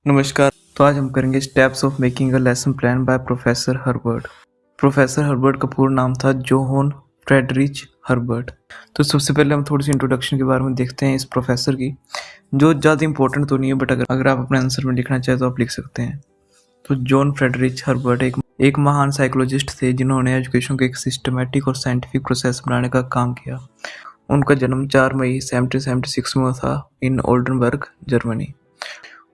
नमस्कार। तो आज हम करेंगे steps of making a lesson plan by professor Herbert. Professor Herbert का पूरा नाम था जोहान फ्रेडरिच हर्बर्ट। तो सबसे पहले हम थोड़ी सी इंट्रोडक्शन के बारे में देखते हैं इस प्रोफेसर की, जो ज़्यादा इंपॉर्टेंट तो नहीं है, बट अगर आप अपने आंसर में लिखना चाहें तो आप लिख सकते हैं। तो जॉन फ्रेडरिच हर्बर्ट एक महान साइकोलॉजिस्ट थे जिन्होंने एजुकेशन को एक सिस्टमेटिक और साइंटिफिक प्रोसेस बनाने का काम किया। उनका जन्म 4 मई 1776 में था इन ओल्डनबर्ग, जर्मनी,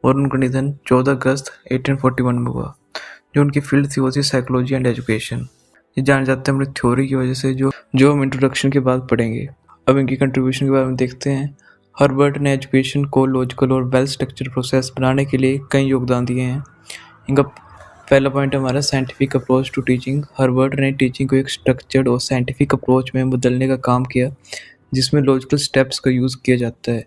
और उनका निधन 14 अगस्त 1841 में हुआ। जो उनकी फील्ड थी वो थी साइकोलॉजी एंड एजुकेशन। ये जाने जाते हैं अपनी थ्योरी की वजह से, जो हम इंट्रोडक्शन के बाद पढ़ेंगे। अब इनकी कंट्रीब्यूशन के बारे में देखते हैं। हर्बर्ट ने एजुकेशन को लॉजिकल और वेल स्ट्रक्चर्ड प्रोसेस बनाने के लिए कई योगदान दिए हैं। इनका पहला पॉइंट है हमारा scientific approach to teaching. Herbart ने टीचिंग को एक स्ट्रक्चर्ड और साइंटिफिक अप्रोच में बदलने का काम किया, जिसमें लॉजिकल स्टेप्स का यूज़ किया जाता है।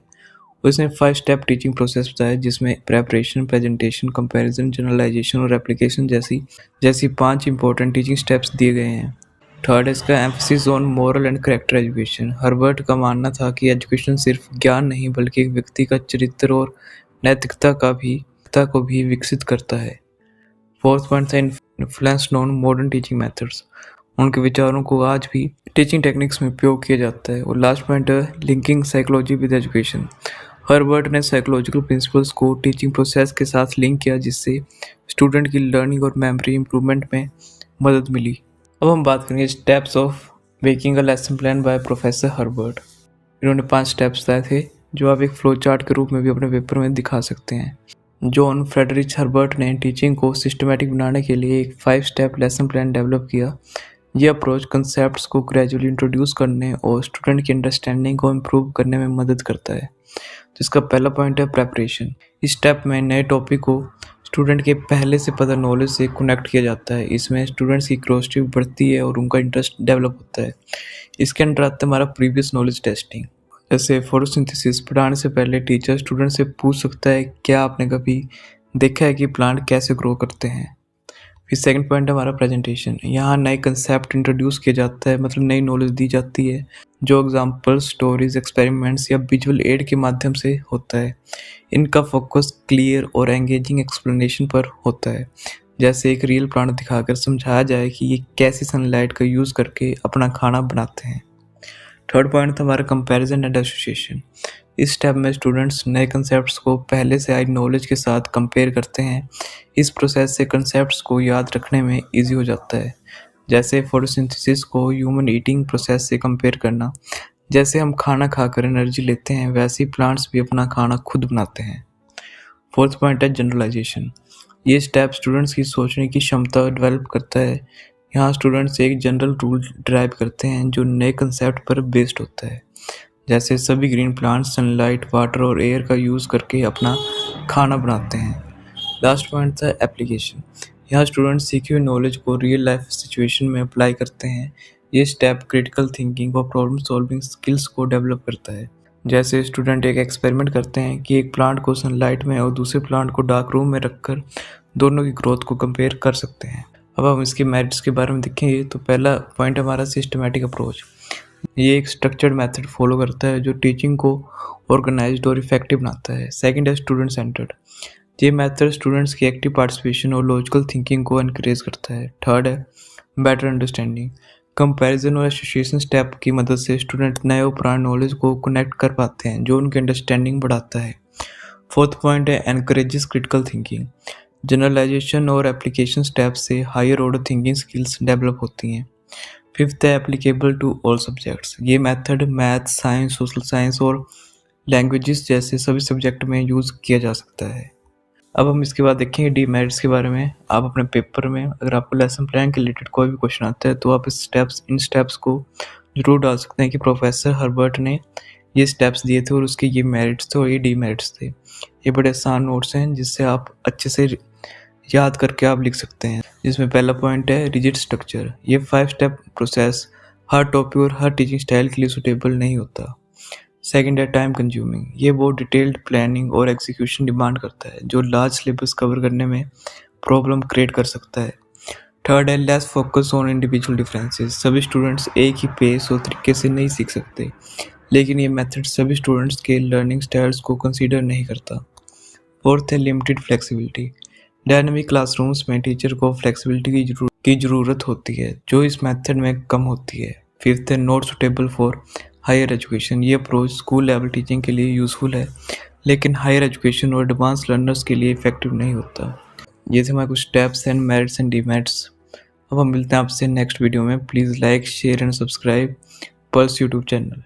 उसने 5 स्टेप टीचिंग प्रोसेस बताया, जिसमें प्रेपरेशन, प्रेजेंटेशन, कंपैरिजन, जनरलाइजेशन और एप्लीकेशन जैसी 5 इंपॉर्टेंट टीचिंग स्टेप्स दिए गए हैं। थर्ड है इसका emphasis on moral and character education. Herbert का मानना था कि एजुकेशन सिर्फ ज्ञान नहीं बल्कि एक व्यक्ति का चरित्र और नैतिकता को भी विकसित करता है। फोर्थ पॉइंट था influence on modern teaching methods. उनके विचारों को आज भी टीचिंग टेक्निक्स में उपयोग किया जाता है। और लास्ट पॉइंट है linking psychology with education. Herbert ने साइकोलॉजिकल प्रिंसिपल्स को टीचिंग प्रोसेस के साथ लिंक किया, जिससे स्टूडेंट की लर्निंग और मेमोरी इंप्रूवमेंट में मदद मिली। अब हम बात करेंगे steps of making a lesson plan by professor Herbert. इन्होंने 5 स्टेप्स बताए थे, जो आप एक फ्लो चार्ट के रूप में भी अपने पेपर में दिखा सकते हैं। जॉन फ्रेडरिच हर्बर्ट ने टीचिंग को सिस्टमैटिक बनाने के लिए एक 5 स्टेप लेसन प्लान डेवलप किया। यह अप्रोच कंसेप्ट्स को ग्रेजुअली इंट्रोड्यूस करने और स्टूडेंट की अंडरस्टैंडिंग को इम्प्रूव करने में मदद करता है। तो इसका पहला पॉइंट है प्रेपरेशन। इस स्टेप में नए टॉपिक को स्टूडेंट के पहले से पता नॉलेज से कनेक्ट किया जाता है। इसमें स्टूडेंट्स की क्यूरियोसिटी बढ़ती है और उनका इंटरेस्ट डेवलप होता है। इसके अंडर आता है हमारा प्रीवियस नॉलेज टेस्टिंग। जैसे फोटोसिंथेसिस पढ़ाने से पहले टीचर स्टूडेंट से पूछ सकता है, क्या आपने कभी देखा है कि प्लांट कैसे ग्रो करते हैं। फिर सेकंड पॉइंट है हमारा प्रेजेंटेशन। यहाँ नए कंसेप्ट इंट्रोड्यूस किया जाता है, मतलब नई नॉलेज दी जाती है, जो एग्जांपल, स्टोरीज, एक्सपेरिमेंट्स या विजुअल एड के माध्यम से होता है। इनका फोकस क्लियर और एंगेजिंग एक्सप्लेनेशन पर होता है, जैसे एक रियल प्लांट दिखाकर समझाया जाए कि ये कैसी सनलाइट का यूज़ करके अपना खाना बनाते हैं। थर्ड पॉइंट था हमारा कंपैरिजन एंड एसोसिएशन। इस स्टेप में स्टूडेंट्स नए कंसेप्ट्स को पहले से आई नॉलेज के साथ कंपेयर करते हैं। इस प्रोसेस से कंसेप्ट्स को याद रखने में इजी हो जाता है। जैसे फोटोसिंथेसिस को ह्यूमन ईटिंग प्रोसेस से कंपेयर करना। जैसे हम खाना खाकर एनर्जी लेते हैं, वैसे ही प्लांट्स भी अपना खाना खुद बनाते हैं। फोर्थ पॉइंट है जनरलाइजेशन। ये स्टेप स्टूडेंट्स की सोचने की क्षमता डेवलप करता है। यहाँ स्टूडेंट्स एक जनरल रूल ड्राइव करते हैं जो नए कंसेप्ट पर बेस्ड होता है। जैसे सभी ग्रीन प्लांट्स सनलाइट, वाटर और एयर का यूज़ करके अपना खाना बनाते हैं। लास्ट पॉइंट था एप्लीकेशन। यहाँ स्टूडेंट्स सीखी हुई नॉलेज को रियल लाइफ सिचुएशन में अप्लाई करते हैं। ये स्टेप क्रिटिकल थिंकिंग और प्रॉब्लम सॉल्विंग स्किल्स को डेवलप करता है। जैसे स्टूडेंट एक एक्सपेरिमेंट करते हैं कि एक प्लांट को सनलाइट में और दूसरे प्लांट को डार्क रूम में रखकर दोनों की ग्रोथ को कंपेयर कर सकते हैं। अब हम इसके मेरिट्स के बारे में देखेंगे तो पहला पॉइंट हमारा सिस्टमैटिक अप्रोच। ये एक स्ट्रक्चर्ड मेथड फॉलो करता है जो टीचिंग को ऑर्गेनाइज्ड और इफेक्टिव बनाता है। सेकंड है स्टूडेंट सेंटर्ड। ये मेथड स्टूडेंट्स की एक्टिव पार्टिसिपेशन और लॉजिकल थिंकिंग को एनकरेज करता है। थर्ड है बेटर अंडरस्टैंडिंग। कंपैरिजन और एसोसिएशन स्टेप की मदद से स्टूडेंट नए और पुराने नॉलेज को कनेक्ट कर पाते हैं, जो उनकी अंडरस्टैंडिंग बढ़ाता है। फोर्थ पॉइंट है एनकरेजेस क्रिटिकल थिंकिंग। जनरलाइजेशन और एप्लीकेशन स्टेप से higher order thinking skills develop होती हैं। फिफ्थ है एप्लीकेबल टू ऑल सब्जेक्ट्स। ये method math, science, social science और लैंग्वेजेस जैसे सभी सब्जेक्ट में यूज़ किया जा सकता है। अब हम इसके बाद देखेंगे डीमेरिट्स के बारे में। आप अपने पेपर में अगर आपको लेसन प्लान के रिलेटेड कोई भी क्वेश्चन आता है तो आप इन स्टेप्स को जरूर डाल सकते हैं कि प्रोफेसर हर्बर्ट ने ये स्टेप्स दिए थे और उसके ये मेरिट्स थे और ये डीमेरिट्स थे। ये बड़े आसान नोट्स हैं जिससे आप अच्छे से याद करके आप लिख सकते हैं। जिसमें पहला पॉइंट है रिजिड स्ट्रक्चर। ये 5 स्टेप प्रोसेस हर टॉपिक और हर टीचिंग स्टाइल के लिए सूटेबल नहीं होता। सेकंड है टाइम कंज्यूमिंग। ये बहुत डिटेल्ड प्लानिंग और एग्जीक्यूशन डिमांड करता है, जो लार्ज सिलेबस कवर करने में प्रॉब्लम क्रिएट कर सकता है। थर्ड है less focus on individual differences. सभी स्टूडेंट्स एक ही पेस और तरीके से नहीं सीख सकते, लेकिन ये मेथड सभी स्टूडेंट्स के लर्निंग स्टाइल्स को कंसीडर नहीं करता। फोर्थ है लिमिटेड फ्लेक्सिबिलिटी। डायनामिक क्लासरूम्स में टीचर को फ्लेक्सिबिलिटी की ज़रूरत होती है जो इस मेथड में कम होती है। फिफ्थ है not suitable for higher education. ये अप्रोच स्कूल लेवल टीचिंग के लिए यूज़फुल है लेकिन हायर एजुकेशन और एडवांस लर्नर्स के लिए इफेक्टिव नहीं होता। ये थे हमारे कुछ steps and merits and demerits. अब हम मिलते हैं आपसे नेक्स्ट वीडियो में। Please like share and subscribe Pulse YouTube channel.